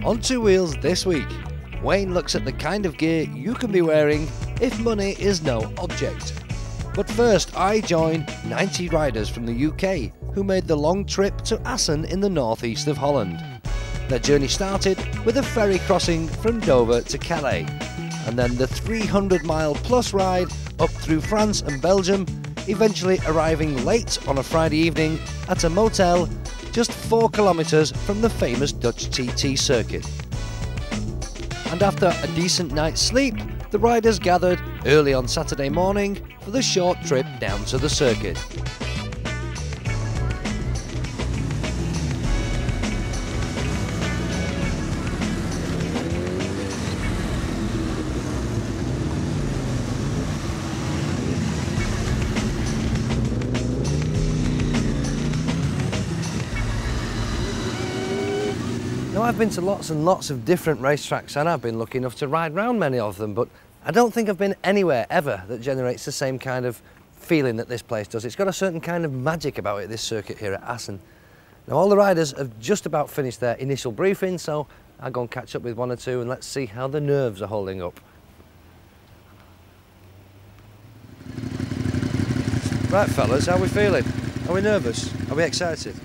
On Two Wheels this week, Wayne looks at the kind of gear you can be wearing if money is no object. But first I join 90 riders from the UK who made the long trip to Assen in the northeast of Holland. Their journey started with a ferry crossing from Dover to Calais, and then the 300-mile plus ride up through France and Belgium, eventually arriving late on a Friday evening at a motel just 4 kilometres from the famous Dutch TT circuit. And after a decent night's sleep, the riders gathered early on Saturday morning for the short trip down to the circuit. Now, I've been to lots and lots of different racetracks and I've been lucky enough to ride round many of them, but I don't think I've been anywhere ever that generates the same kind of feeling that this place does. It's got a certain kind of magic about it, this circuit here at Assen. Now, all the riders have just about finished their initial briefing, so I'll go and catch up with one or two and let's see how the nerves are holding up. Right, fellas, how are we feeling? Are we nervous? Are we excited?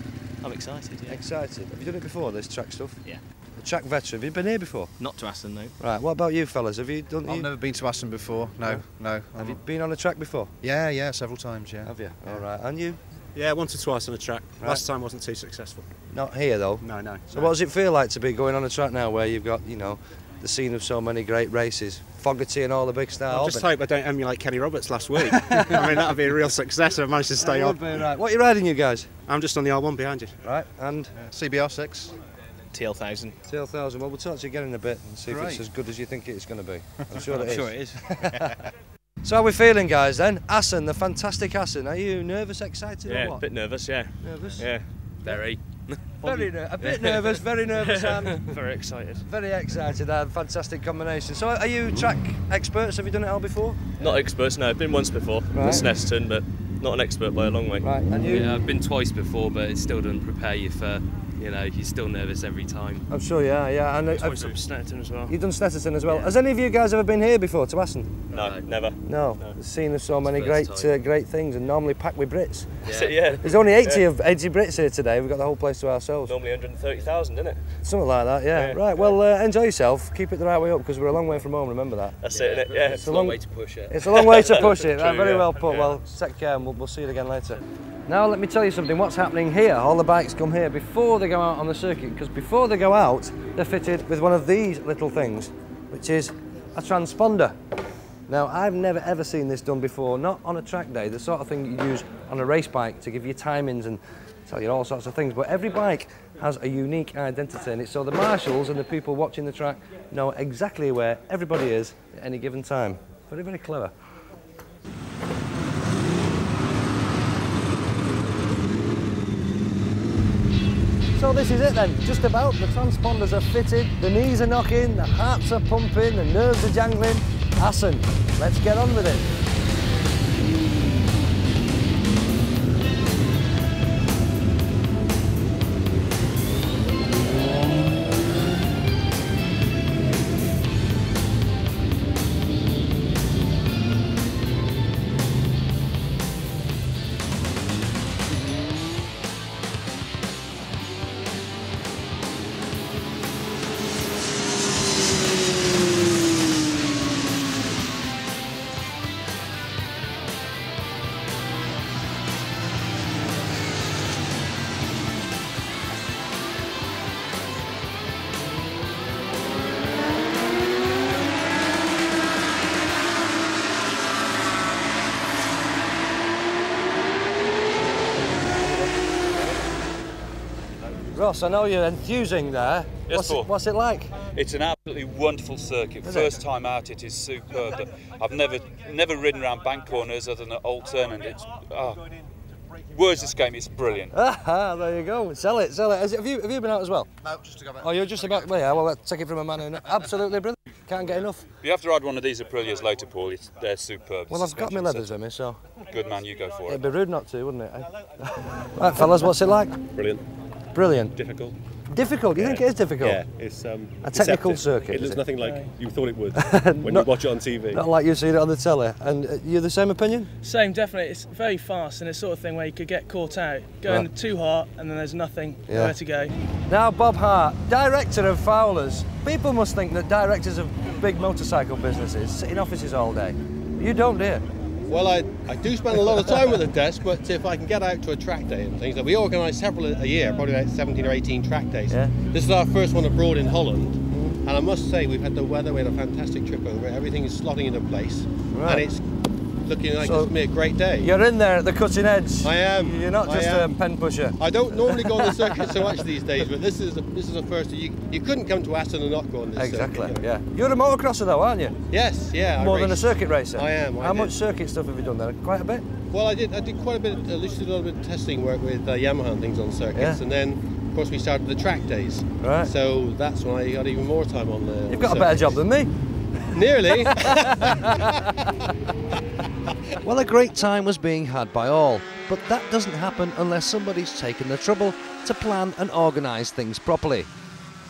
I'm excited, yeah. Excited. Have you done it before, this track stuff? Yeah. A track veteran. Have you been here before? Not to Assen, though. Right, what about you fellas? Have you done... I've never been to Assen before, no. Have you been on a track before? Yeah, several times, yeah. Have you? Yeah. All right, and you? Yeah, once or twice on a track. Right. Last time wasn't too successful. Not here though? No. So what does it feel like to be going on a track now where you've got, you know, the scene of so many great races? Fogarty and all the big stars. I just hope I don't emulate Kenny Roberts last week. I mean, that would be a real success if I managed to stay on. Right. What are you riding, you guys? I'm just on the R1 behind you. Right, and? CBR6. TL1000. TL1000. Well, we'll talk to you again in a bit and see if it's as good as you think it's going to be. I'm sure it is. I'm sure it is. So how are we feeling, guys, then? Assen, the fantastic Assen. Are you nervous, excited, or Yeah, what? a bit nervous, yeah. Nervous? Yeah, very. A bit nervous, very nervous, and Very excited. very excited. Fantastic combination. So are you track experts? Have you done it all before? Not experts, no, I've been once before, Right. at Snetterton, but not an expert by a long way. Right, and you? Yeah, I've been twice before, but it still doesn't prepare you for, you know, you're still nervous every time. I'm sure, yeah. And Twice up Snetterton as well. you've done Snetterton as well. Has any of you guys ever been here before to Assen? No, never. No. The scene of so many great first time. great things, and normally packed with Brits. Yeah. There's only 80 Brits here today. We've got the whole place to ourselves. Normally 130,000, isn't it? Something like that, yeah. Yeah. Right, well, enjoy yourself. Keep it the right way up because we're a long way from home, remember that. That's it, innit? Yeah. It's a Long way to push it. It's a long way to push it. Right, True, very yeah. well put. Yeah. Well, take care and we'll see you again later. Now let me tell you something, what's happening here. All the bikes come here before they go out on the circuit, because before they go out, they're fitted with one of these little things, which is a transponder. Now, I've never ever seen this done before, not on a track day, the sort of thing you use on a race bike to give you timings and tell you all sorts of things, but every bike has a unique identity in it, so the marshals and the people watching the track know exactly where everybody is at any given time. Very, very clever. So this is it then, just about. The transponders are fitted, the knees are knocking, the hearts are pumping, the nerves are jangling. Assen, let's get on with it. Ross, I know you're enthusing there. Yes, Paul. What's it like? It's an absolutely wonderful circuit. First time out, it is superb. I've never ridden around bank corners other than at Old Turn, and it's words escape me. It's brilliant. Ah, there you go. Sell it. Have you been out as well? No, just to go back. Oh, you're just about. Well, yeah. Well, let's take it from a man who absolutely brilliant. Can't get enough. You have to ride one of these Aprilias later, Paul. They're superb. Well, I've got my leathers with me, so Good man, you go for it'd it. be rude not to, wouldn't it? Right, fellas, what's it like? Brilliant. Brilliant. Difficult. difficult. You think it is difficult? Yeah, it's a technical circuit. It looks nothing like you thought it would when Not- you watch it on TV. Not like you've seen it on the telly. And you're the same opinion? Same, definitely. It's very fast and it's sort of thing where you could get caught out, going too hard, and then there's nothing nowhere to go. Now, Bob Hart, director of Fowlers. People must think that directors of big motorcycle businesses sit in offices all day. You don't, do you? Well, I do spend a lot of time at the desk, but if I can get out to a track day and things, we organise several a year, probably about 17 or 18 track days. Yeah. This is our first one abroad in Holland, and I must say we've had the weather, we had a fantastic trip over it, everything is slotting into place, and it's looking like it's going to be a great day. You're in there at the cutting edge. I am. You're not just a pen pusher. I don't normally go on the circuit so much these days, but this is a first. You couldn't come to Assen and not go on this circuit. Exactly, yeah. You're a motocrosser though, aren't you? Yes, yeah. More than a circuit racer? I am. How much circuit stuff have you done there? Quite a bit? Well, I did quite a bit, at least a little bit of testing work with Yamaha and things on circuits, and then, of course, we started the track days. Right. So that's when I got even more time on the You've got a better job than me. Nearly. Well, a great time was being had by all, but that doesn't happen unless somebody's taken the trouble to plan and organise things properly.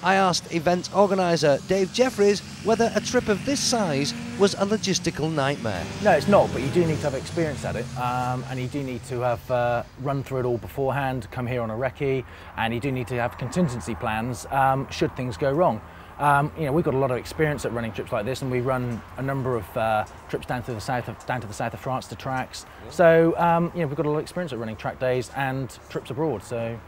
I asked event organiser Dave Jeffries whether a trip of this size was a logistical nightmare. No, it's not, but you do need to have experience at it, and you do need to have run through it all beforehand, come here on a recce, and you do need to have contingency plans should things go wrong. You know, we've got a lot of experience at running trips like this, and we run a number of trips down to the south of France to tracks. So you know, we've got a lot of experience at running track days and trips abroad. So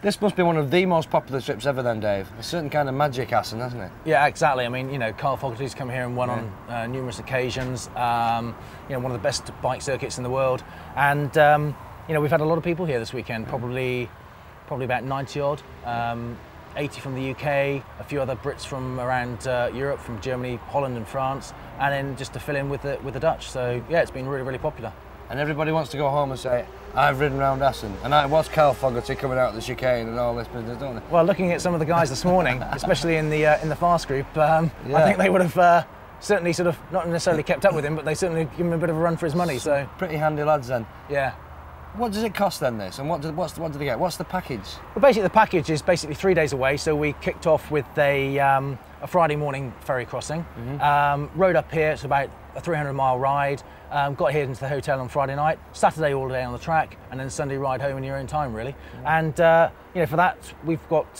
this must be one of the most popular trips ever, then, Dave. A certain kind of magic, Assen, hasn't it? Yeah, exactly. I mean, you know, Carl Fogarty's come here and won on numerous occasions. You know, one of the best bike circuits in the world, and you know, we've had a lot of people here this weekend. Probably about 90 odd. 80 from the UK, a few other Brits from around Europe, from Germany, Holland and France, and then just to fill in with the Dutch. So yeah, it's been really, really popular. And everybody wants to go home and say, I've ridden round Assen, and I watched Carl Fogarty coming out of the chicane and all this business, don't they? Well, looking at some of the guys this morning, especially in the fast group, I think they would have certainly sort of not necessarily kept up with him, but they certainly given him a bit of a run for his money. So pretty handy lads then. Yeah. What does it cost then, this? And what do they get? What's the package? Well, basically the package is basically 3 days away. So we kicked off with a Friday morning ferry crossing, rode up here. It's about a 300-mile ride. Got here into the hotel on Friday night. Saturday all day on the track, and then Sunday ride home in your own time, really. And you know, for that we've got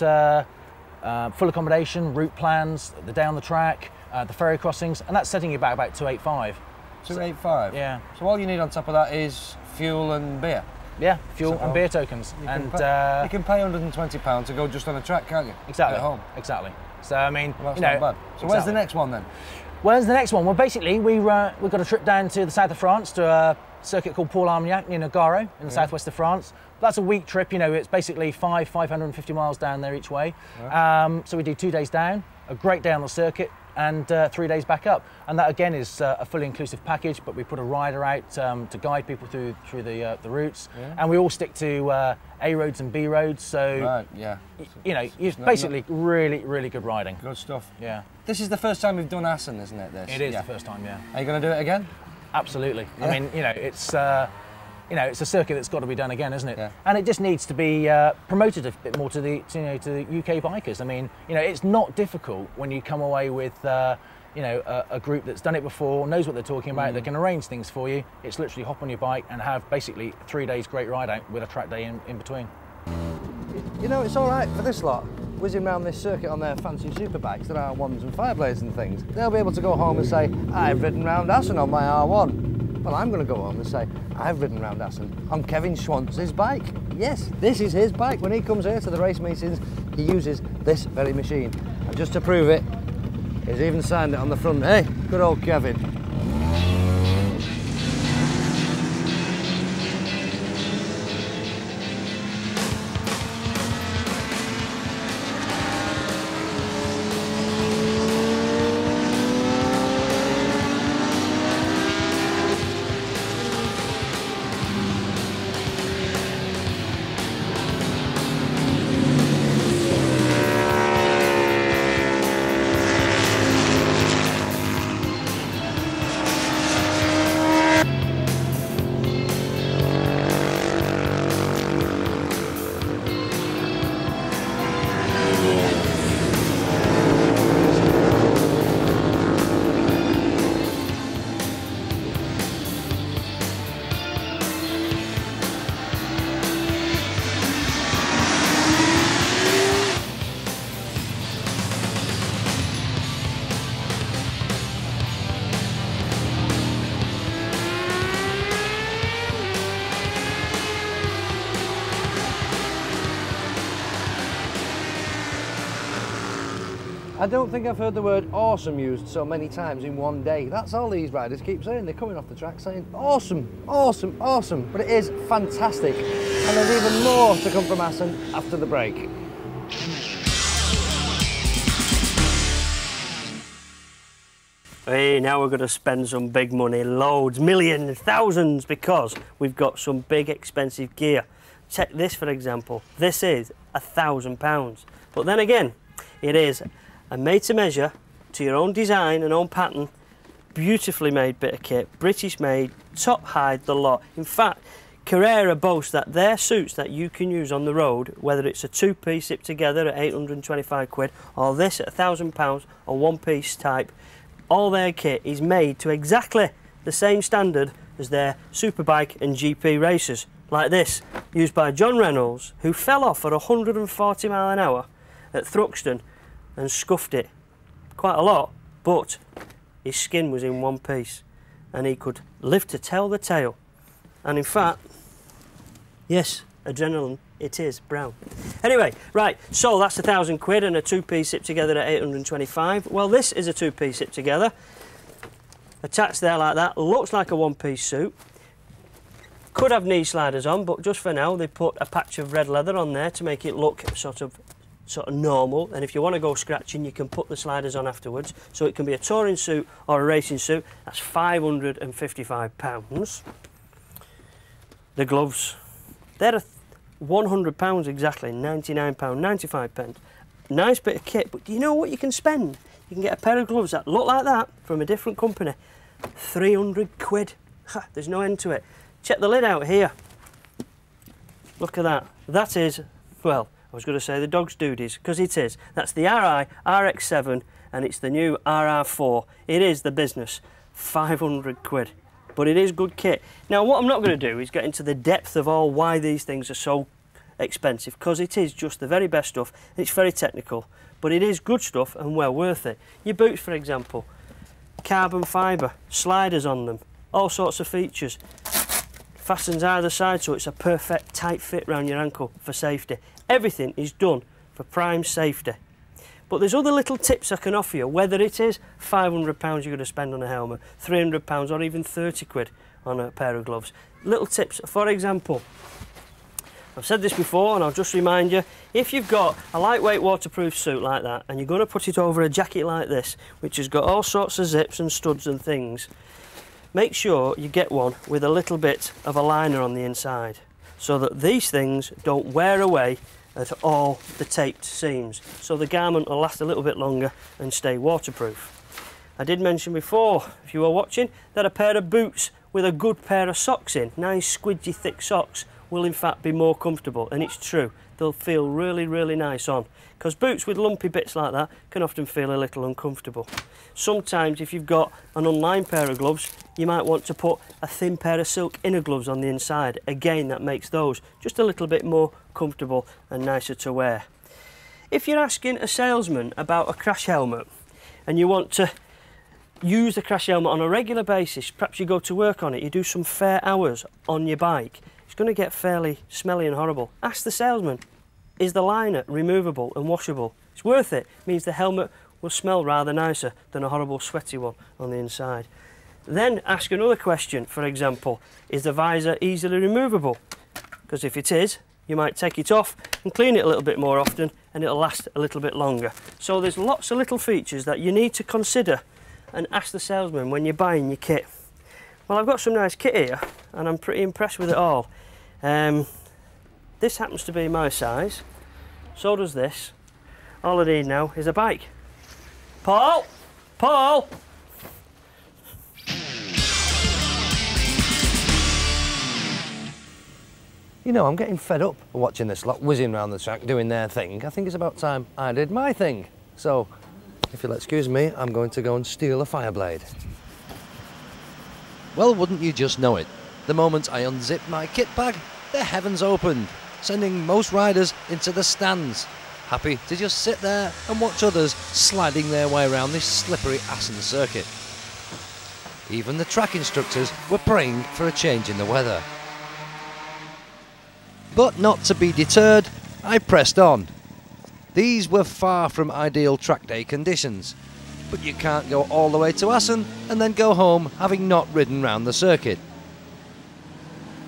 full accommodation, route plans, the day on the track, the ferry crossings, and that's setting you back about 285. 285. Yeah. So all you need on top of that is fuel and beer. Yeah, fuel and beer tokens. You can pay £120 to go just on a track, can't you? Exactly. At home. Exactly. So I mean, well, that's you know, not bad. So where's the next one then? Where's the next one? Well, basically we've got a trip down to the south of France to a circuit called Paul Armagnac near Nogaro in the southwest of France. That's a week trip. You know, it's basically 550 miles down there each way. Right. So we do 2 days down, a great day on the circuit, and 3 days back up, and that again is a fully inclusive package. But we put a rider out to guide people through the routes, and we all stick to A roads and B roads. So you know, it's basically really good riding. Good stuff. Yeah. This is the first time we've done Assen, isn't it? This. It is the first time. Yeah. Are you going to do it again? Absolutely. Yeah. I mean, you know, it's a circuit that's got to be done again, isn't it? Yeah. And it just needs to be promoted a bit more to the UK bikers. I mean, you know, it's not difficult when you come away with you know, a group that's done it before, knows what they're talking about, they can arrange things for you. It's literally hop on your bike and have basically 3 days great ride out with a track day in between. You know, it's all right for this lot, whizzing around this circuit on their fancy superbikes, their R1s and Fireblades and things. They'll be able to go home and say, I've ridden round Assen on my R1. Well, I'm going to go home and say, I've ridden round Assen on Kevin Schwantz's bike. Yes, this is his bike. When he comes here to the race meetings, he uses this very machine. And just to prove it, he's even signed it on the front. Hey, good old Kevin. I don't think I've heard the word awesome used so many times in one day. That's all these riders keep saying. They're coming off the track saying awesome, awesome, awesome. But it is fantastic. And there's even more to come from Assen after the break. Hey, now we're going to spend some big money, loads, millions, thousands, because we've got some big expensive gear. Check this, for example. This is £1,000. But then again, it is a made to measure, to your own design and own pattern, beautifully made bit of kit, British made, top hide, the lot. In fact, Carrera boasts that their suits that you can use on the road, whether it's a two-piece zipped together at 825 quid, or this at £1,000, or one-piece type, all their kit is made to exactly the same standard as their superbike and GP racers. Like this, used by John Reynolds, who fell off at 140 mile an hour at Thruxton and scuffed it quite a lot, but his skin was in one piece and he could live to tell the tale. And in fact, yes, adrenaline, it is brown. Anyway, right, so that's 1,000 quid and a two-piece zip together at 825. Well, this is a two-piece zip together, attached there like that, looks like a one-piece suit. Could have knee sliders on, but just for now they put a patch of red leather on there to make it look sort of normal. And if you want to go scratching, you can put the sliders on afterwards. So it can be a touring suit or a racing suit. That's £555. The gloves, they're £100 exactly, £99, 95 pence. Nice bit of kit, but do you know what you can spend? You can get a pair of gloves that look like that from a different company. 300 quid. Ha, there's no end to it. Check the lid out here. Look at that. That is, well, I was going to say the dog's duties, because it is. That's the RI RX7 and it's the new RR4. It is the business. 500 quid. But it is good kit. Now what I'm not going to do is get into the depth of all why these things are so expensive, because it is just the very best stuff. It's very technical, but it is good stuff and well worth it. Your boots, for example, carbon fibre, sliders on them, all sorts of features. Fastens either side so it's a perfect tight fit around your ankle for safety. Everything is done for prime safety. But there's other little tips I can offer you, whether it is £500 you're going to spend on a helmet, £300 or even 30 quid on a pair of gloves. Little tips, for example, I've said this before and I'll just remind you, if you've got a lightweight waterproof suit like that and you're going to put it over a jacket like this, which has got all sorts of zips and studs and things, make sure you get one with a little bit of a liner on the inside so that these things don't wear away at all the taped seams, so the garment will last a little bit longer and stay waterproof. I did mention before, if you were watching, that a pair of boots with a good pair of socks in, nice squidgy thick socks, will in fact be more comfortable, and it's true. They'll feel really, really nice on, because boots with lumpy bits like that can often feel a little uncomfortable. Sometimes if you've got an unlined pair of gloves, you might want to put a thin pair of silk inner gloves on the inside. Again, that makes those just a little bit more comfortable and nicer to wear. If you're asking a salesman about a crash helmet and you want to use the crash helmet on a regular basis, perhaps you go to work on it, you do some fair hours on your bike, it's going to get fairly smelly and horrible. Ask the salesman, is the liner removable and washable? It's worth it. It means the helmet will smell rather nicer than a horrible sweaty one on the inside. Then ask another question, for example, is the visor easily removable? Because if it is, you might take it off and clean it a little bit more often and it'll last a little bit longer. So there's lots of little features that you need to consider and ask the salesman when you're buying your kit. Well, I've got some nice kit here and I'm pretty impressed with it all. This happens to be my size, so does this. All I need now is a bike. Paul! Paul! You know, I'm getting fed up watching this lot whizzing around the track doing their thing. I think it's about time I did my thing. So, if you'll excuse me, I'm going to go and steal a Fireblade. Well, wouldn't you just know it? The moment I unzip my kit bag, the heavens opened, sending most riders into the stands, happy to just sit there and watch others sliding their way around this slippery Assen Circuit. Even the track instructors were praying for a change in the weather. But not to be deterred, I pressed on. These were far from ideal track day conditions, but you can't go all the way to Assen and then go home having not ridden round the circuit.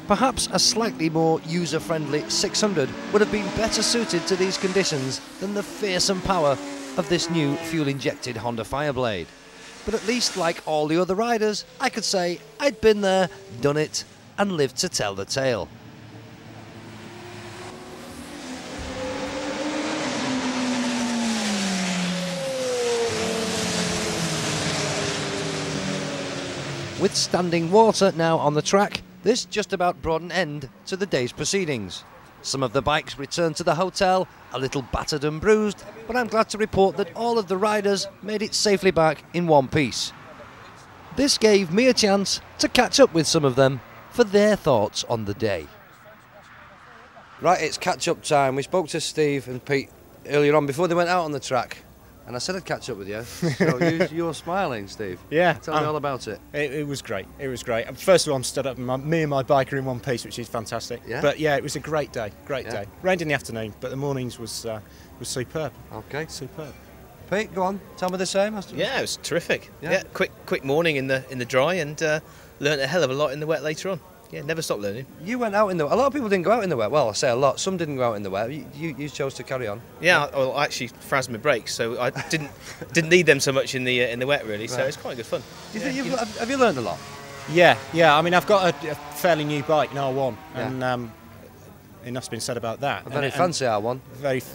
Perhaps a slightly more user-friendly 600 would have been better suited to these conditions than the fearsome power of this new fuel-injected Honda Fireblade. But at least, like all the other riders, I could say I'd been there, done it, and lived to tell the tale. With standing water now on the track, this just about brought an end to the day's proceedings. Some of the bikes returned to the hotel, a little battered and bruised, but I'm glad to report that all of the riders made it safely back in one piece. This gave me a chance to catch up with some of them for their thoughts on the day. Right, it's catch-up time. We spoke to Steve and Pete earlier on before they went out on the track. And I said I'd catch up with you. So you're smiling, Steve. Yeah. Tell me all about it. It was great. It was great. First of all, I'm stood up and me and my bike are in one piece, which is fantastic. Yeah. But yeah, it was a great day. Great day. Rained in the afternoon, but the mornings was superb. Okay. Superb. Pete, go on. Tell me the same. Yeah, it was terrific. Yeah. Yeah, quick morning in the dry and learnt a hell of a lot in the wet later on. Yeah, never stopped learning. You went out in the... A lot of people didn't go out in the wet. Well, I say a lot. Some didn't go out in the wet. You chose to carry on. Yeah, well, I actually frazzed my brakes, so I didn't need them so much in the wet really. So Right. it's quite good fun. Do you think have you learned a lot? Yeah. I mean, I've got a fairly new bike, an R1, Yeah. and enough's been said about that. A very fancy R1.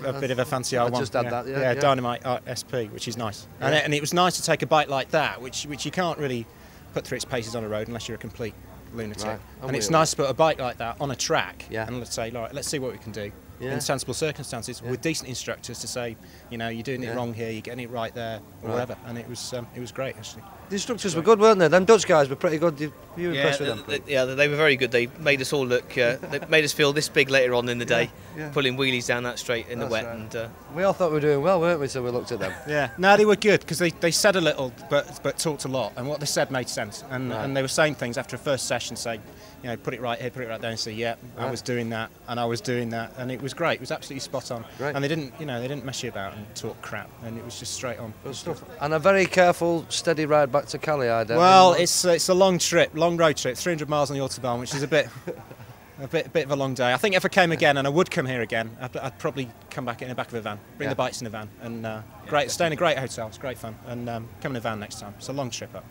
A bit of a fancy I R1. just had that, yeah. Dynamite SP, which is nice. Yeah. And it was nice to take a bike like that, which you can't really put through its paces on a road unless you're a complete lunatic. Right. And it's nice to put a bike like that on a track Yeah. and let's say, all right, let's see what we can do Yeah. in sensible circumstances Yeah. with decent instructors to say, you know, you're doing it wrong here, you're getting it right there, or Right. whatever. And it was great actually. The instructors were good, weren't they? Them Dutch guys were pretty good. You were impressed with them? They were very good. They made us all look. They made us feel this big later on in the day, yeah. pulling wheelies down that straight in the That's wet. right. And We all thought we were doing well, weren't we? So we looked at them. Yeah, no, they were good because they said a little but talked a lot, and what they said made sense. And Right. and they were saying things after a first session, saying, you know, put it right here, put it right there, and say, yeah, I Right. was doing that, and I was doing that, and it was great. It was absolutely spot on. Great. And they didn't mess you about and talk crap, and it was just straight on. Good stuff. And a very careful, steady ride back to Cali, I don't Well, know. it's a long trip, long road trip, 300 miles on the Autobahn, which is a bit of a long day. I think if I came again, and I would come here again, I'd probably come back in the back of a van, bring Yeah. the bikes in a van, and stay in a great hotel. It's great fun, and come in a van next time. It's a long trip up.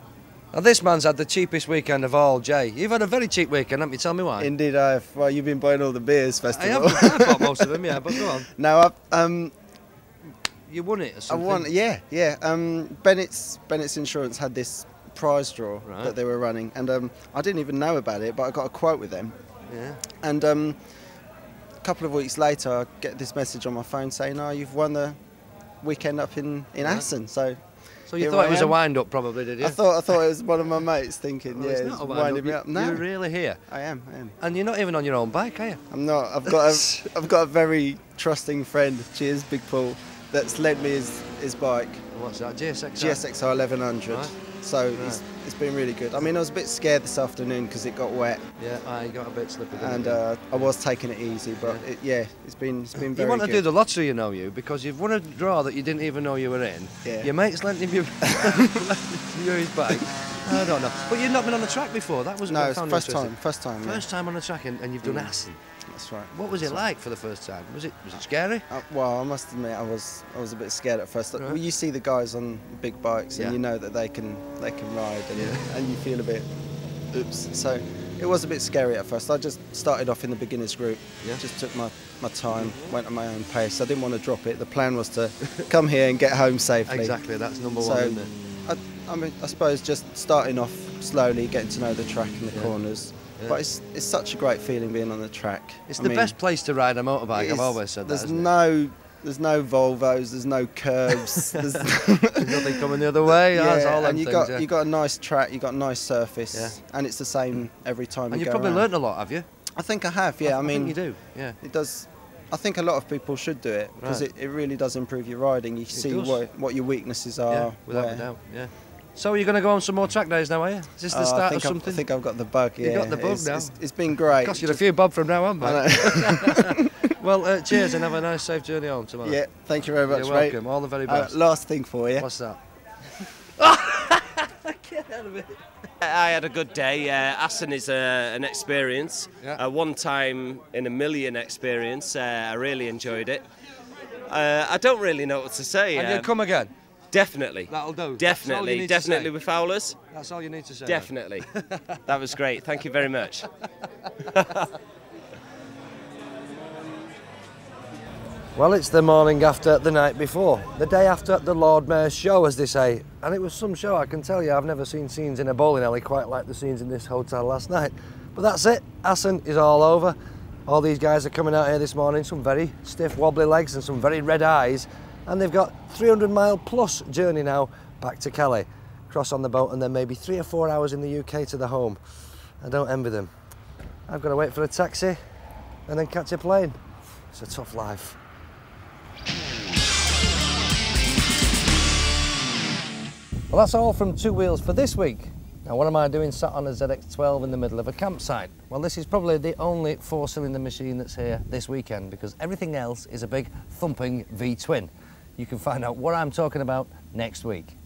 Now this man's had the cheapest weekend of all, Jay. You've had a very cheap weekend, haven't you? Tell me why. Indeed, I have. Well, you've been buying all the beers, first I of all. have bought most of them, yeah, but go on. No, I've You won it or I something? won. Yeah. Bennet's Insurance had this prize draw Right. that they were running, and I didn't even know about it, but I got a quote with them. Yeah. And a couple of weeks later, I get this message on my phone saying, "Oh, you've won the weekend up in Assen." So you here thought I it was a am. wind-up, probably, did you? I thought it was one of my mates thinking, Well, yeah, it's it's not a winding me wind-up. up. No, You're really here. I am. And you're not even on your own bike, are you? I'm not. I've got a very trusting friend. Cheers, Big Paul. That's lent me his bike. And what's that? GSXR? GSXR 1100. Right. So Right. it's been really good. I mean, I was a bit scared this afternoon because it got wet, Yeah, I got a bit slippy. didn't and you? I was taking it easy. But it's been very You want to good. do the lottery, you know, because you've won a draw that you didn't even know you were in. Yeah. Your mate's lent him his bike. I don't know. But you've not been on the track before. That was No, what I it's found first interesting. time. First time. yeah. First time on the track, and you've done Assen. That's right. What was it like for the first time? Was it scary? Well, I must admit, I was a bit scared at first. Right. Well, you see the guys on big bikes, Yeah. and you know that they can ride, and you feel a bit, oops. So it was a bit scary at first. I just started off in the beginners group. Yeah. Just took my time, went at my own pace. I didn't want to drop it. The plan was to come here and get home safely. Exactly, that's number one, isn't it? I mean, I suppose just starting off slowly, getting to know the track and the Yeah. corners. Yeah. But it's such a great feeling being on the track. It's I the mean, best place to ride a motorbike. it I've is- always said that. There's isn't no Volvos, there's no curbs. There's There's nothing coming the other way. That's all them and you things, got a nice track, you got a nice surface, Yeah. and it's the same every time. And you you've go probably around. learnt a lot, have you? I think I have. Yeah, I mean, think you do. Yeah. It does. I think a lot of people should do it because Right. it really does improve your riding. You see does. what your weaknesses are. Yeah, without where- a doubt. Yeah. So you're going to go on some more track days now, are you? Is this the start of something? I think I've got the bug, yeah. You got the bug now? It's been great. Cost you a few bob from now on, mate. Well, cheers and have a nice, safe journey home tomorrow. Yeah, thank you very much, You're mate. welcome. All the very best. Last thing for you. What's that? Get out of it. I had a good day. Assen is an experience, Yeah. a one-time-in-a-million experience. I really enjoyed it. I don't really know what to say. And you'll come again? Definitely. That'll do. Definitely. Definitely with Fowlers. That's all you need to say. Definitely. That was great. Thank you very much. Well, it's the morning after the night before, the day after the Lord Mayor's show, as they say. And it was some show, I can tell you. I've never seen scenes in a bowling alley quite like the scenes in this hotel last night. But that's it. Assen is all over. All these guys are coming out here this morning, some very stiff, wobbly legs and some very red eyes. And they've got 300-mile plus journey now back to Calais. Cross on the boat and then maybe 3 or 4 hours in the UK to the home. I don't envy them. I've got to wait for a taxi and then catch a plane. It's a tough life. Well, that's all from Two Wheels for this week. Now, what am I doing sat on a ZX12 in the middle of a campsite? Well, this is probably the only four-cylinder machine that's here this weekend because everything else is a big thumping V-twin. You can find out what I'm talking about next week.